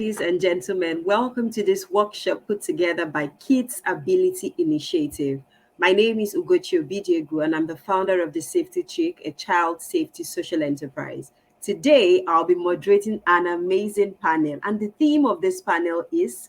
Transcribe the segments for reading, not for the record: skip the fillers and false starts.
Ladies and gentlemen, welcome to this workshop put together by Kids Ability Initiative. My name is Ugochi Obidiegu, and I'm the founder of the Safety Chick, a child safety social enterprise. Today, I'll be moderating an amazing panel, and the theme of this panel is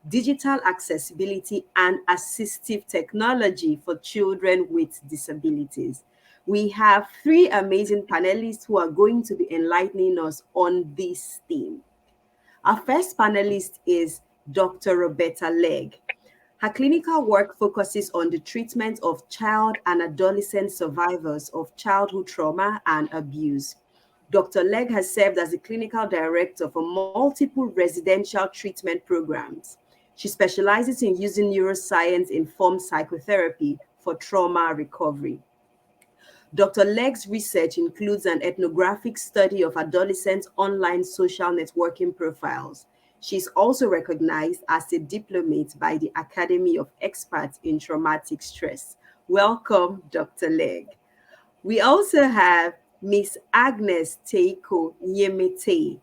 digital accessibility and assistive technology for children with disabilities. We have three amazing panelists who are going to be enlightening us on this theme. Our first panelist is Dr. Roberta Legg. Her clinical work focuses on the treatment of child and adolescent survivors of childhood trauma and abuse. Dr. Legg has served as the clinical director for multiple residential treatment programs. She specializes in using neuroscience informed psychotherapy for trauma recovery. Dr. Legg's research includes an ethnographic study of adolescents' online social networking profiles. She's also recognized as a diplomate by the Academy of Experts in Traumatic Stress. Welcome, Dr. Legg. We also have Miss Agnes Teiko Yemete.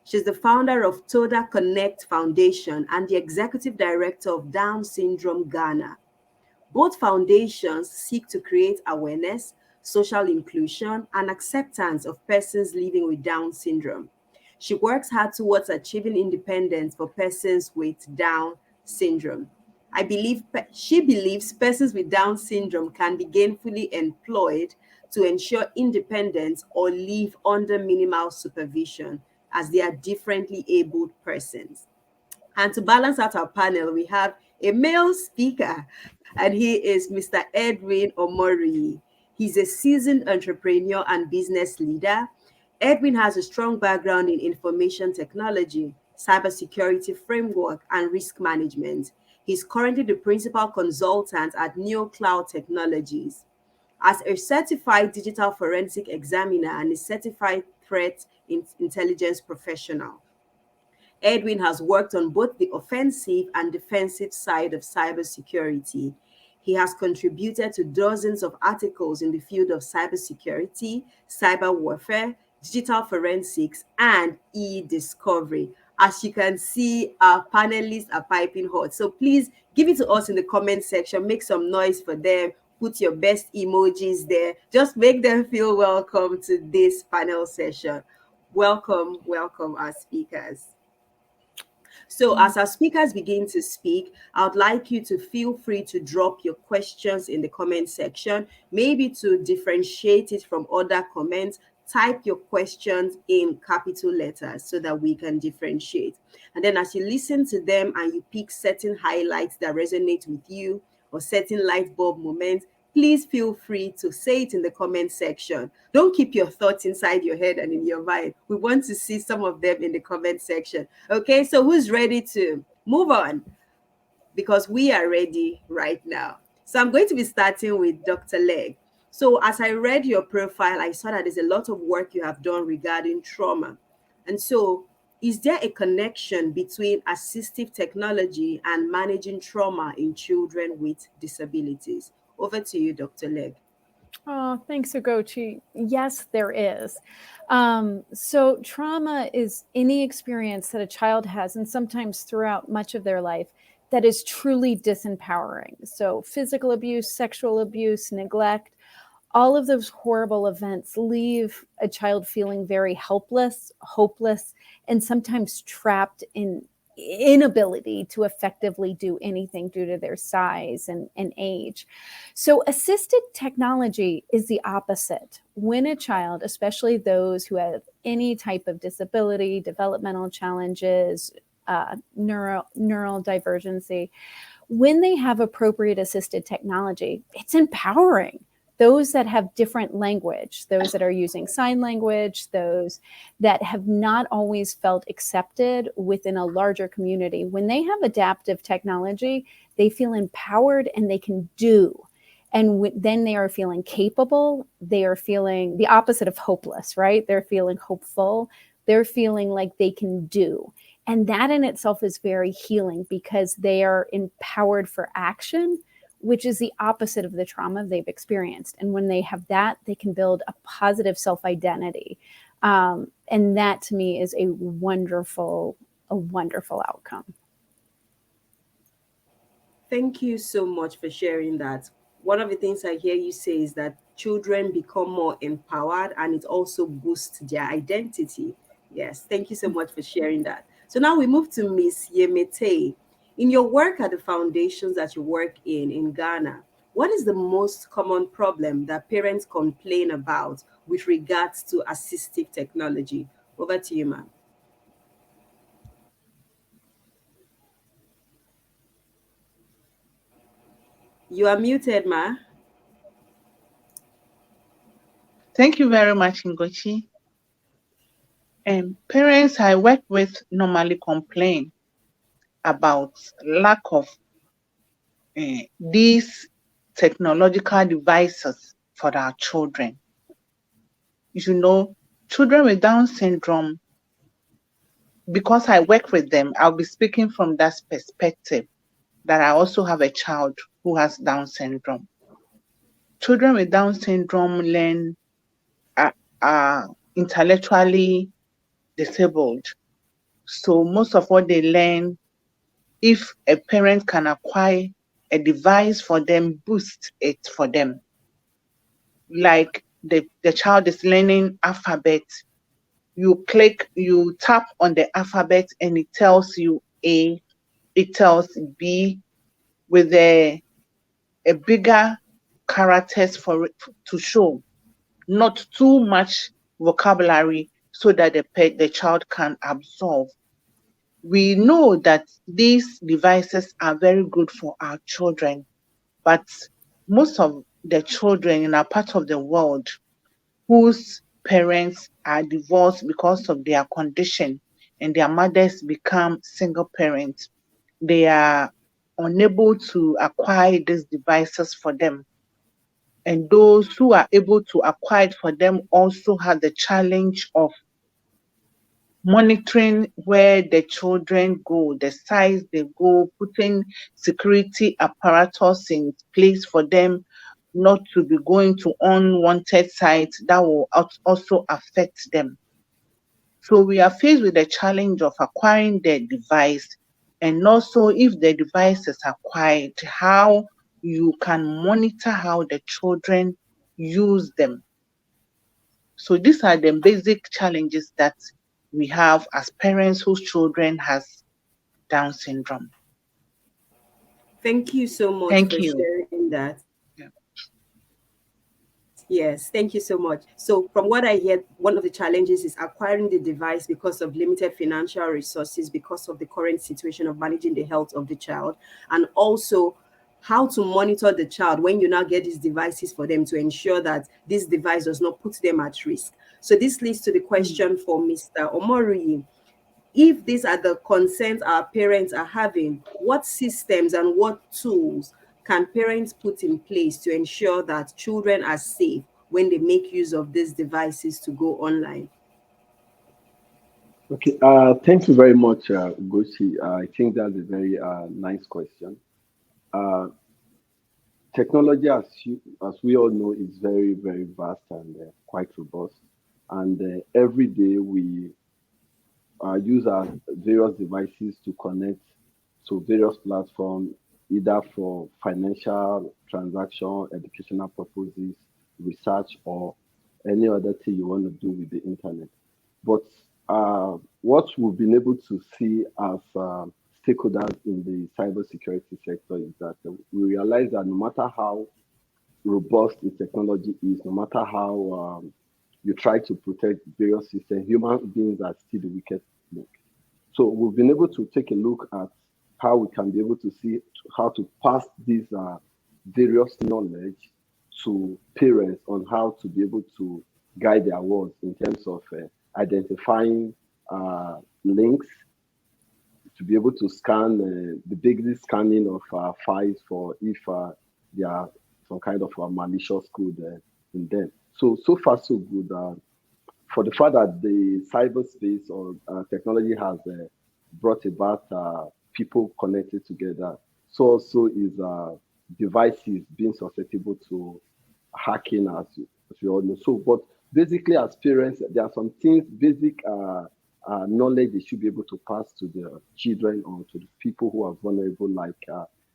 She's the founder of Toda Connect Foundation and the executive director of Down Syndrome Ghana. Both foundations seek to create awareness, social inclusion, and acceptance of persons living with Down syndrome. She works hard towards achieving independence for persons with Down syndrome. She believes persons with Down syndrome can be gainfully employed to ensure independence or live under minimal supervision as they are differently abled persons. And to balance out our panel, we have a male speaker, and he is Mr. Edwin Omori. He's a seasoned entrepreneur and business leader. Edwin has a strong background in information technology, cybersecurity framework, and risk management. He's currently the principal consultant at NeoCloud Technologies. As a certified digital forensic examiner and a certified threat intelligence professional, Edwin has worked on both the offensive and defensive side of cybersecurity. He has contributed to dozens of articles in the field of cybersecurity, cyber warfare, digital forensics, and e-discovery. As you can see, our panelists are piping hot. So please give it to us in the comment section. Make some noise for them. Put your best emojis there. Just make them feel welcome to this panel session. Welcome, welcome, our speakers. So as our speakers begin to speak, I would like you to feel free to drop your questions in the comment section, maybe to differentiate it from other comments. Type your questions in capital letters so that we can differentiate. And then as you listen to them and you pick certain highlights that resonate with you or certain light bulb moments, please feel free to say it in the comment section. Don't keep your thoughts inside your head and in your mind. We want to see some of them in the comment section. Okay, so who's ready to move on? Because we are ready right now. So I'm going to be starting with Dr. Legg. So as I read your profile, I saw that there's a lot of work you have done regarding trauma. And so is there a connection between assistive technology and managing trauma in children with disabilities? Over to you, Dr. Legg. Oh, thanks, Ugochi. Yes, there is. So trauma is any experience that a child has, and sometimes throughout much of their life, that is truly disempowering. So physical abuse, sexual abuse, neglect, all of those horrible events leave a child feeling very helpless, hopeless, and sometimes trapped in inability to effectively do anything due to their size and age. So assisted technology is the opposite. When a child, especially those who have any type of disability, developmental challenges, neural divergency, when they have appropriate assisted technology, it's empowering. Those that have different language, those that are using sign language, those that have not always felt accepted within a larger community, when they have adaptive technology, they feel empowered and they can do. And then they are feeling capable. They are feeling the opposite of hopeless, right? They're feeling hopeful. They're feeling like they can do. And that in itself is very healing because they are empowered for action, which is the opposite of the trauma they've experienced. And when they have that, they can build a positive self-identity. And that to me is a wonderful a wonderful outcome. Thank you so much for sharing that. One of the things I hear you say is that children become more empowered and it also boosts their identity. Yes, thank you so much for sharing that. So now we move to Miss Yemete. In your work at the foundations that you work in Ghana, what is the most common problem that parents complain about with regards to assistive technology? Over to you, ma'am. You are muted, ma. Thank you very much, Ngochi. Parents I work with normally complain about lack of these technological devices for our children. You know, children with Down syndrome, because I work with them, I'll be speaking from that perspective that I also have a child who has Down syndrome. Children with Down syndrome learn are intellectually disabled. So most of what they learn, if a parent can acquire a device for them, boost it for them. Like the child is learning alphabet, you tap on the alphabet and it tells you A, it tells B with a bigger characters for it to show, not too much vocabulary so that the child can absorb. We know that these devices are very good for our children, but most of the children in our part of the world whose parents are divorced because of their condition and their mothers become single parents, they are unable to acquire these devices for them. And those who are able to acquire it for them also have the challenge of monitoring where the children go, the size they go, putting security apparatus in place for them not to be going to unwanted sites that will also affect them. So we are faced with the challenge of acquiring the device, and also if the device is acquired, how you can monitor how the children use them. So these are the basic challenges that we have as parents whose children has Down syndrome. Thank you so much Thank for you. sharing that. Yeah. Yes, thank you so much. So, from what I hear, one of the challenges is acquiring the device because of limited financial resources, because of the current situation of managing the health of the child, and also how to monitor the child when you now get these devices for them to ensure that this device does not put them at risk. So, this leads to the question for Mr. Omori. If these are the concerns our parents are having, what systems and what tools can parents put in place to ensure that children are safe when they make use of these devices to go online? Okay, thank you very much, Goshi. I think that's a very nice question. Uh, Technology, as we all know, is very, very vast and quite robust. And every day we use our various devices to connect to various platforms, either for financial transaction, educational purposes, research, or any other thing you want to do with the internet. But what we've been able to see as stakeholders in the cybersecurity sector is that we realize that no matter how robust the technology is, no matter how you try to protect various systems, human beings are still the weakest link. So we've been able to take a look at how we can be able to see how to pass these various knowledge to parents on how to be able to guide their words in terms of identifying links, to be able to scan the basic scanning of files for if there are some kind of malicious code in them. So far so good. For the fact that the cyberspace or technology has brought about people connected together, so also is devices being susceptible to hacking, as you all know. So, but basically, as parents, there are some things, basic knowledge they should be able to pass to their children or to the people who are vulnerable, like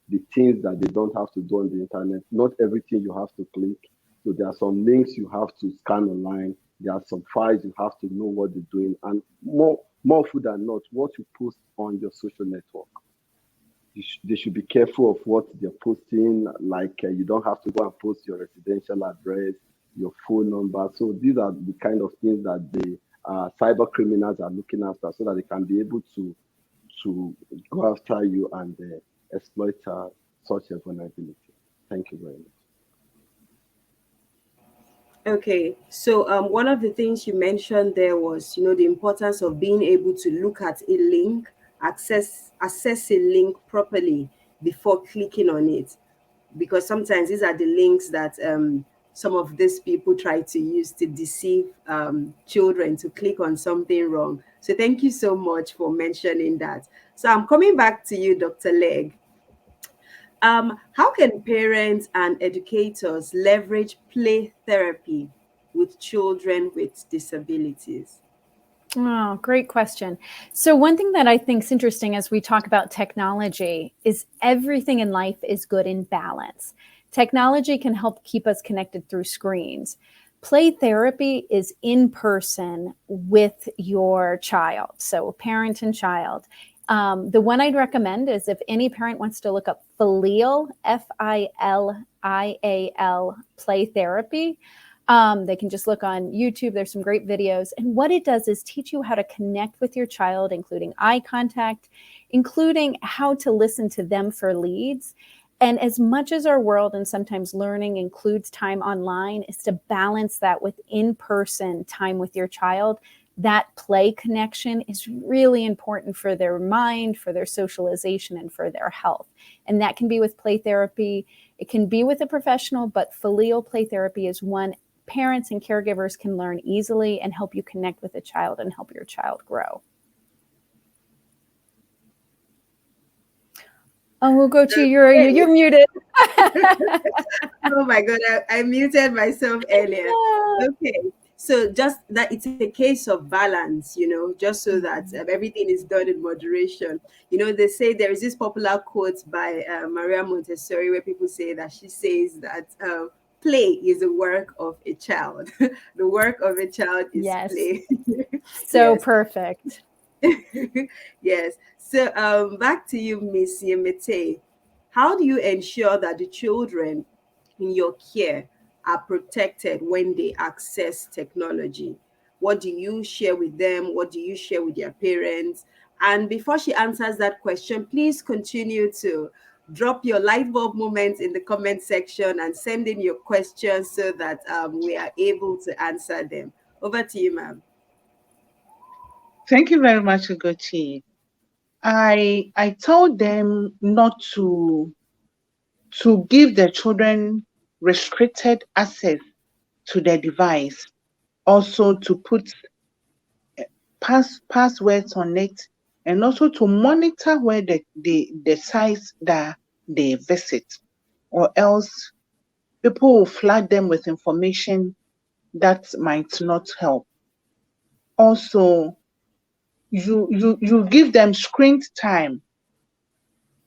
the things that they don't have to do on the internet. Not everything you have to click. So there are some links you have to scan online. There are some files you have to know what they're doing. And more often than not, what you post on your social network. They should be careful of what they're posting. Like you don't have to go and post your residential address, your phone number. So these are the kind of things that the cyber criminals are looking after, so that they can be able to go after you and exploit such a vulnerability. Thank you very much. Okay, so one of the things you mentioned there was, the importance of being able to look at a link, assess a link properly before clicking on it, because sometimes these are the links that some of these people try to use to deceive children to click on something wrong. So thank you so much for mentioning that. So I'm coming back to you, Dr. Legg. How can parents and educators leverage play therapy with children with disabilities? Oh, great question. So one thing that I think is interesting as we talk about technology is everything in life is good in balance. Technology can help keep us connected through screens. Play therapy is in person with your child, so parent and child. The one I'd recommend is if any parent wants to look up Filial, Filial, play therapy. They can just look on YouTube. There's some great videos. And what it does is teach you how to connect with your child, including eye contact, including how to listen to them for leads. And as much as our world and sometimes learning includes time online, is to balance that with in-person time with your child. That play connection is really important for their mind, for their socialization, and for their health. And that can be with play therapy. It can be with a professional, but Filial play therapy is one parents and caregivers can learn easily and help you connect with a child and help your child grow. Oh, we'll go to you're muted. Oh my God, I muted myself earlier. Okay, so just that it's a case of balance, just so that everything is done in moderation. They say there is this popular quote by Maria Montessori where people say that she says that play is the work of a child. The work of a child is play. So yes. Perfect. Yes. So back to you, Miss Yemete. How do you ensure that the children in your care are protected when they access technology? What do you share with them? What do you share with their parents? And before she answers that question, please continue to drop your light bulb moments in the comment section and send in your questions so that we are able to answer them. Over to you, ma'am. Thank you very much, Ugochi. I told them not to give their children restricted access to their device, also to put passwords on it, and also to monitor where the sites that they visit, or else people will flood them with information that might not help. Also, you give them screen time,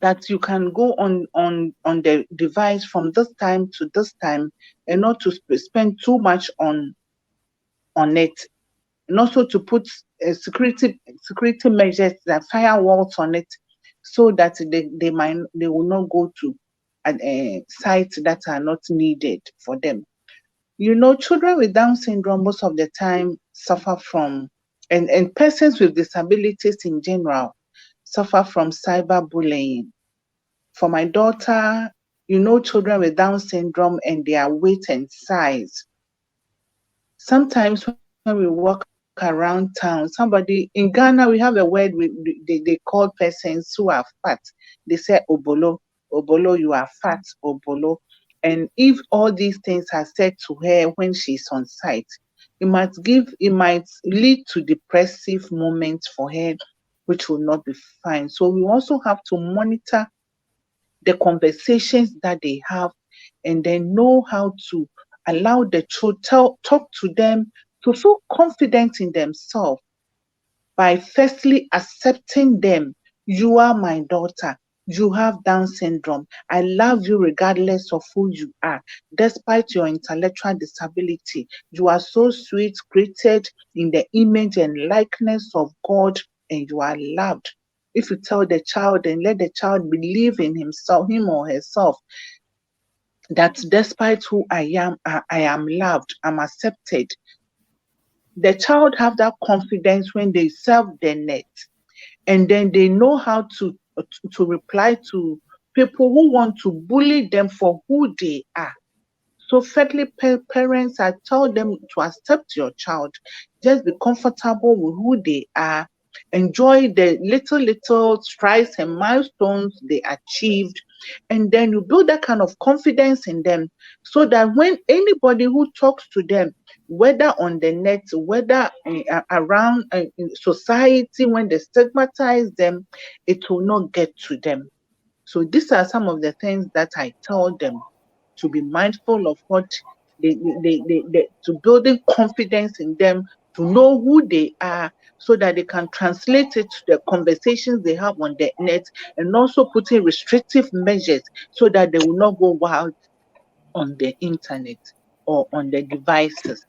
that you can go on the device from this time to this time, and not to spend too much on it, and also to put security measures, that firewalls on it, so that they will not go to sites that are not needed for them. Children with Down syndrome most of the time suffer from, and persons with disabilities in general suffer from cyberbullying. For my daughter, children with Down syndrome and their weight and size. Sometimes when we walk around town, somebody in Ghana, we have a word they call persons who are fat. They say obolo, you are fat, obolo. And if all these things are said to her when she's on site, it might lead to depressive moments for her, which will not be fine. So we also have to monitor the conversations that they have, and then know how to allow the child talk to them to feel confident in themselves. by firstly accepting them. You are my daughter. You have Down syndrome. I love you regardless of who you are, despite your intellectual disability. You are so sweet, created in the image and likeness of God, and you are loved. If you tell the child and let the child believe in him or herself, that despite who I am loved, I'm accepted. The child have that confidence when they serve the net, and then they know how to reply to people who want to bully them for who they are. So thirdly, parents, I tell them to accept your child. Just be comfortable with who they are. Enjoy the little strides and milestones they achieved. And then you build that kind of confidence in them so that when anybody who talks to them, whether on the net, whether around in society, when they stigmatize them, it will not get to them. So these are some of the things that I tell them, to be mindful of what to building confidence in them, to know who they are, so that they can translate it to the conversations they have on the net, and also putting restrictive measures so that they will not go wild on the internet or on the devices.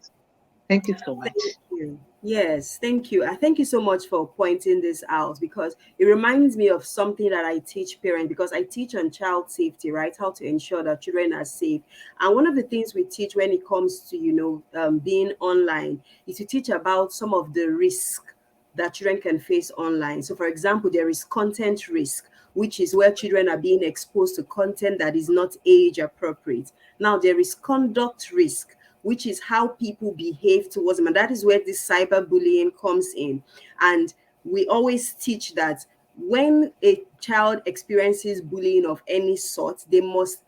Thank you so much. Thank you. Yes, thank you. I thank you so much for pointing this out, because it reminds me of something that I teach parents, because I teach on child safety, right? How to ensure that children are safe. And one of the things we teach when it comes to, being online, is to teach about some of the risk that children can face online. So, for example, there is content risk, which is where children are being exposed to content that is not age appropriate. Now, there is conduct risk, which is how people behave towards them. And that is where this cyberbullying comes in. And we always teach that when a child experiences bullying of any sort, they must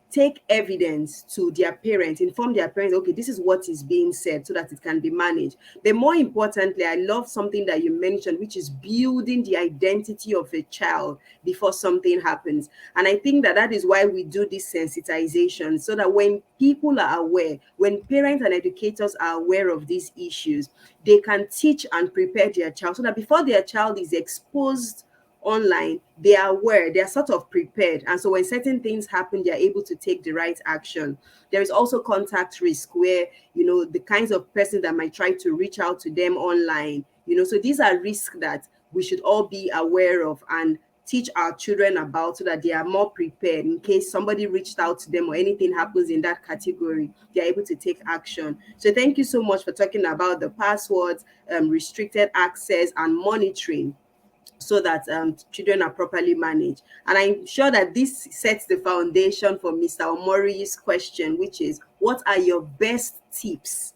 take evidence to their parents, inform their parents, okay, this is what is being said, so that it can be managed. Then more importantly, I love something that you mentioned, which is building the identity of a child before something happens. And I think that that is why we do this sensitization, so that when people are aware, when parents and educators are aware of these issues, they can teach and prepare their child, so that before their child is exposed online, they are aware, they are sort of prepared. And so when certain things happen, they're able to take the right action. There is also contact risk, where, the kinds of person that might try to reach out to them online, so these are risks that we should all be aware of and teach our children about, so that they are more prepared in case somebody reached out to them or anything happens in that category, they're able to take action. So thank you so much for talking about the passwords, restricted access, and monitoring, so that children are properly managed. And I'm sure that this sets the foundation for Mr. Omori's question, which is, what are your best tips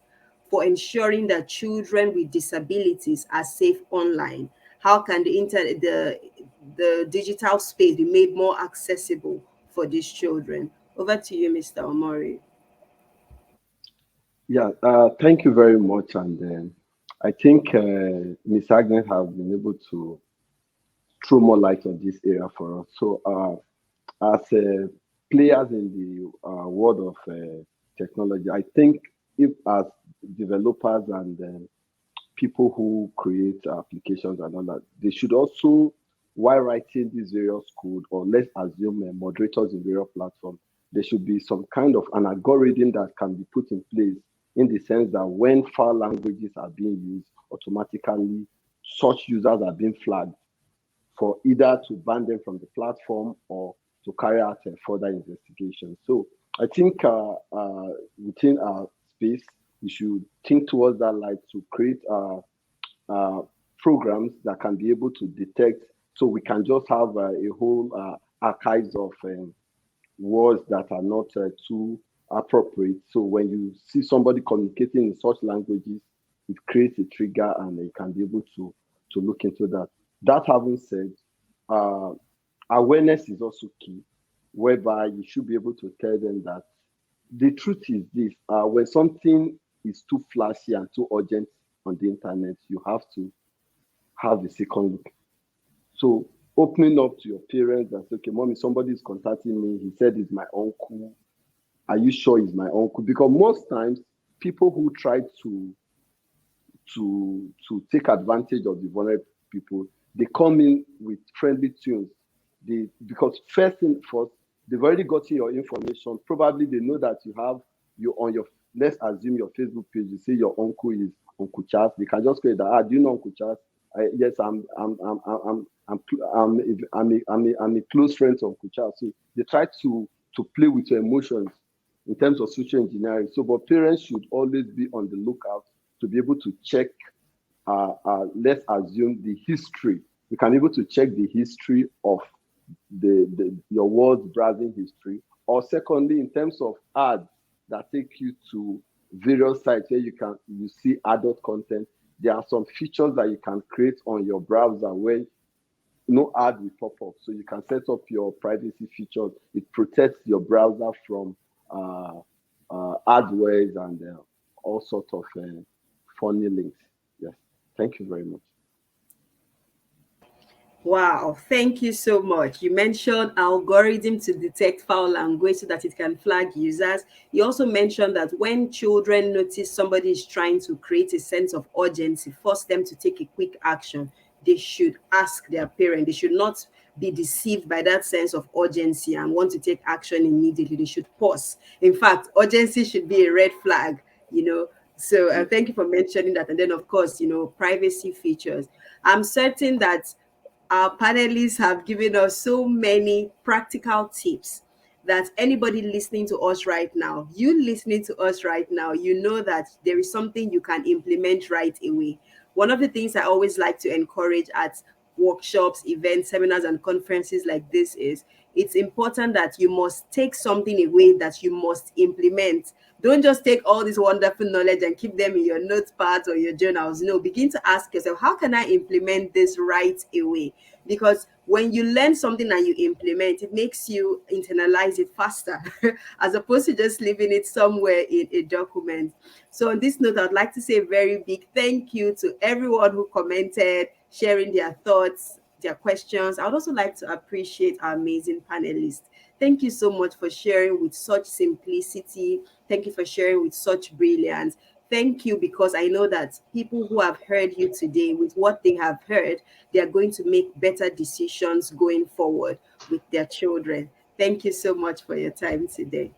for ensuring that children with disabilities are safe online? How can the digital space be made more accessible for these children? Over to you, Mr. Omori. Yeah, thank you very much. And I think Ms. Agnes has been able to throw more light on this area for us. So, as players in the world of technology, I think if as developers and people who create applications and all that, they should also, while writing these various code, or let's assume moderators in various platforms, there should be some kind of an algorithm that can be put in place, in the sense that when foul languages are being used, automatically such users are being flagged, for either to ban them from the platform or to carry out a further investigation. So I think within our space, we should think towards that light to create programs that can be able to detect, so we can just have a whole archives of words that are not too appropriate. So when you see somebody communicating in such languages, it creates a trigger, and you can be able to look into that. That having said, awareness is also key, whereby you should be able to tell them that the truth is this: when something is too flashy and too urgent on the internet, you have to have a second look. So opening up to your parents and say, okay, mommy, somebody is contacting me. He said he's my uncle. Are you sure he's my uncle? Because most times, people who try to to take advantage of the vulnerable people, they come in with friendly tunes. Because first thing first, they've already gotten your information. Probably they know that you have you on your, let's assume your Facebook page, you say your uncle is Uncle Charles. They can just say that, do you know Uncle Charles? Yes, I'm a close friend of Uncle Charles. So they try to play with your emotions in terms of social engineering. So, but parents should always be on the lookout to be able to check, let's assume the history. You can be able to check the history of your world's browsing history. Or secondly, in terms of ads that take you to various sites where you see adult content, there are some features that you can create on your browser where no ad will pop up. So you can set up your privacy features. It protects your browser from adwares and all sorts of funny links. Yes. Thank you very much. Wow, thank you so much. You mentioned algorithm to detect foul language so that it can flag users. You also mentioned that when children notice somebody is trying to create a sense of urgency, force them to take a quick action, they should ask their parent. They should not be deceived by that sense of urgency and want to take action immediately. They should pause. In fact, urgency should be a red flag, you know. So thank you for mentioning that. And then, of course, privacy features. I'm certain that our panelists have given us so many practical tips that anybody listening to us right now, you listening to us right now, you know that there is something you can implement right away. One of the things I always like to encourage at workshops, events, seminars, and conferences like this is it's important that you must take something away that you must implement. Don't just take all this wonderful knowledge and keep them in your notepads or your journals. No, begin to ask yourself, how can I implement this right away? Because when you learn something and you implement, it makes you internalize it faster as opposed to just leaving it somewhere in a document. So on this note, I'd like to say a very big thank you to everyone who commented, sharing their thoughts, their questions. I would also like to appreciate our amazing panelists. Thank you so much for sharing with such simplicity. Thank you for sharing with such brilliance. Thank you, because I know that people who have heard you today, with what they have heard, they are going to make better decisions going forward with their children. Thank you so much for your time today.